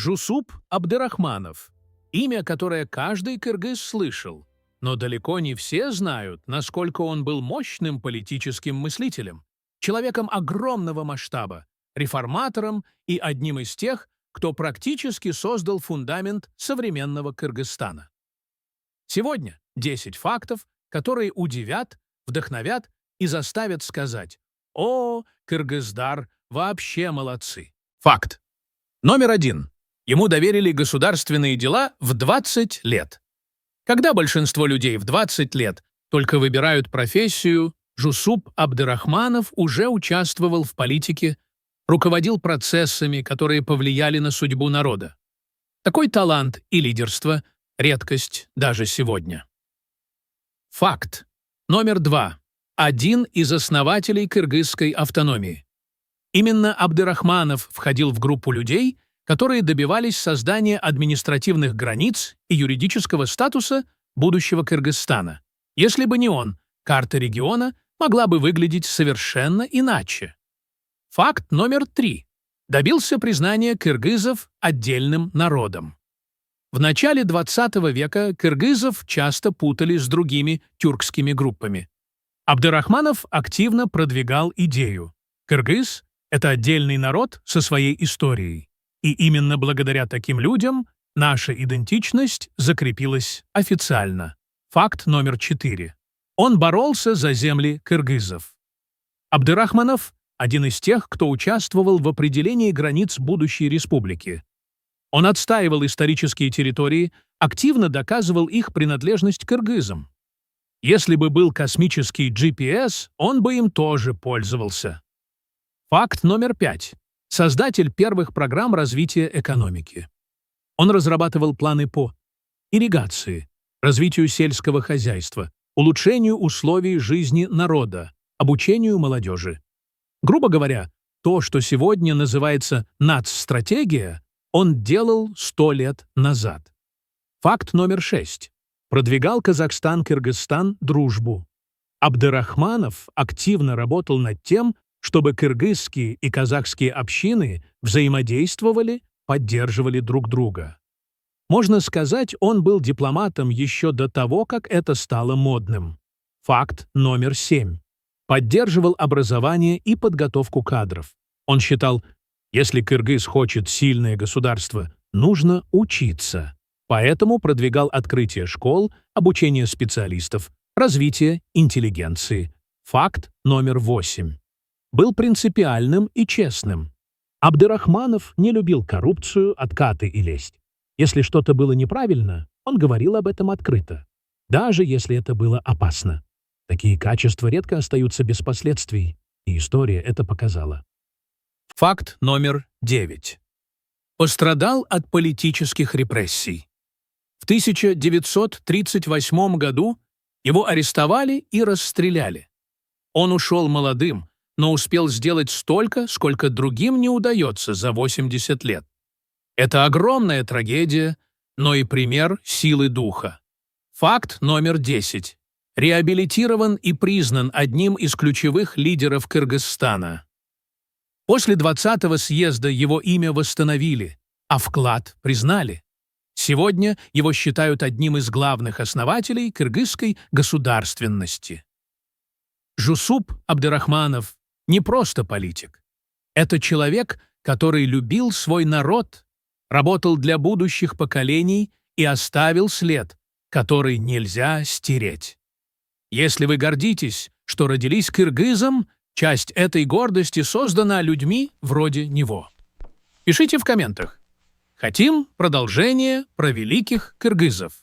Жусуп Абдырахманов – имя, которое каждый кыргыз слышал, но далеко не все знают, насколько он был мощным политическим мыслителем, человеком огромного масштаба, реформатором и одним из тех, кто практически создал фундамент современного Кыргызстана. Сегодня 10 фактов, которые удивят, вдохновят и заставят сказать: «О, Кыргыздар вообще молодцы». Факт. Номер 1. Ему доверили государственные дела в 20 лет. Когда большинство людей в 20 лет только выбирают профессию, Жусуп Абдырахманов уже участвовал в политике, руководил процессами, которые повлияли на судьбу народа. Такой талант и лидерство – редкость даже сегодня. Факт. Номер 2. Один из основателей кыргызской автономии. Именно Абдырахманов входил в группу людей, которые добивались создания административных границ и юридического статуса будущего Кыргызстана. Если бы не он, карта региона могла бы выглядеть совершенно иначе. Факт номер 3. Добился признания кыргызов отдельным народом. В начале 20 века кыргызов часто путали с другими тюркскими группами. Абдырахманов активно продвигал идею: кыргыз — это отдельный народ со своей историей. И именно благодаря таким людям наша идентичность закрепилась официально. Факт номер 4. Он боролся за земли кыргызов. Абдырахманов – один из тех, кто участвовал в определении границ будущей республики. Он отстаивал исторические территории, активно доказывал их принадлежность кыргызам. Если бы был космический GPS, он бы им тоже пользовался. Факт номер 5. Создатель первых программ развития экономики. Он разрабатывал планы по ирригации, развитию сельского хозяйства, улучшению условий жизни народа, обучению молодежи. Грубо говоря, то, что сегодня называется нацстратегия, он делал 100 лет назад. Факт номер 6. Продвигал Казахстан-Кыргызстан дружбу. Абдырахманов активно работал над тем, чтобы кыргызские и казахские общины взаимодействовали, поддерживали друг друга. Можно сказать, он был дипломатом еще до того, как это стало модным. Факт номер 7. Поддерживал образование и подготовку кадров. Он считал, если кыргыз хочет сильное государство, нужно учиться. Поэтому продвигал открытие школ, обучение специалистов, развитие интеллигенции. Факт номер 8. Был принципиальным и честным. Абдырахманов не любил коррупцию, откаты и лесть. Если что-то было неправильно, он говорил об этом открыто, даже если это было опасно. Такие качества редко остаются без последствий, и история это показала. Факт номер 9. Пострадал от политических репрессий. В 1938 году его арестовали и расстреляли. Он ушел молодым, но успел сделать столько, сколько другим не удается за 80 лет. Это огромная трагедия, но и пример силы духа. Факт номер 10. Реабилитирован и признан одним из ключевых лидеров Кыргызстана. После 20-го съезда его имя восстановили, а вклад признали. Сегодня его считают одним из главных основателей кыргызской государственности. Жусуп Абдырахманов не просто политик. Это человек, который любил свой народ, работал для будущих поколений и оставил след, который нельзя стереть. Если вы гордитесь, что родились кыргызом, часть этой гордости создана людьми вроде него. Пишите в комментах. Хотим продолжение про великих кыргызов.